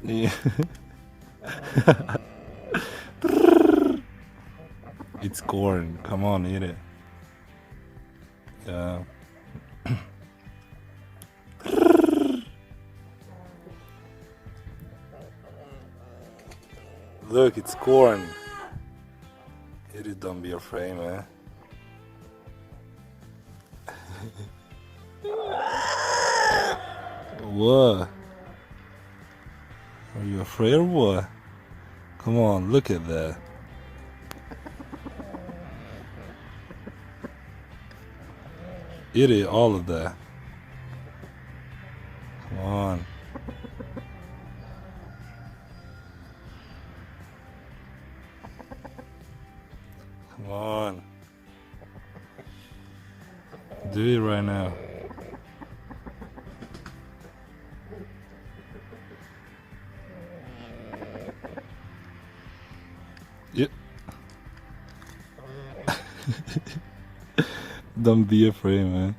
Yeah. It's corn. Come on, eat it. Yeah. Look, it's corn. Eat it, don't be afraid, man. What? Are you afraid or what? Come on, look at that. Eat it, all of that. Come on. Come on. Do it right now. Yep. Don't be afraid, man.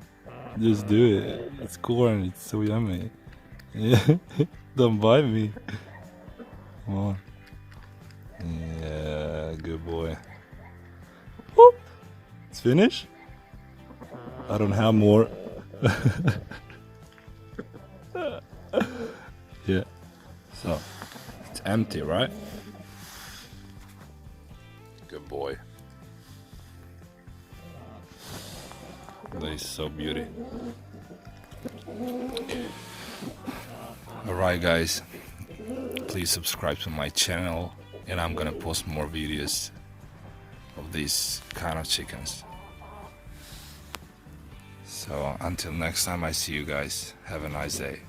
Just do it. It's corn. It's so yummy. Yeah. Don't bite me. Come on. Yeah, good boy. Whoop. It's finished? I don't have more. Yeah. So, it's empty, right? Good boy. That is so beauty. Alright guys, please subscribe to my channel and I'm gonna post more videos of these kind of chickens. So until next time, I see you guys. Have a nice day.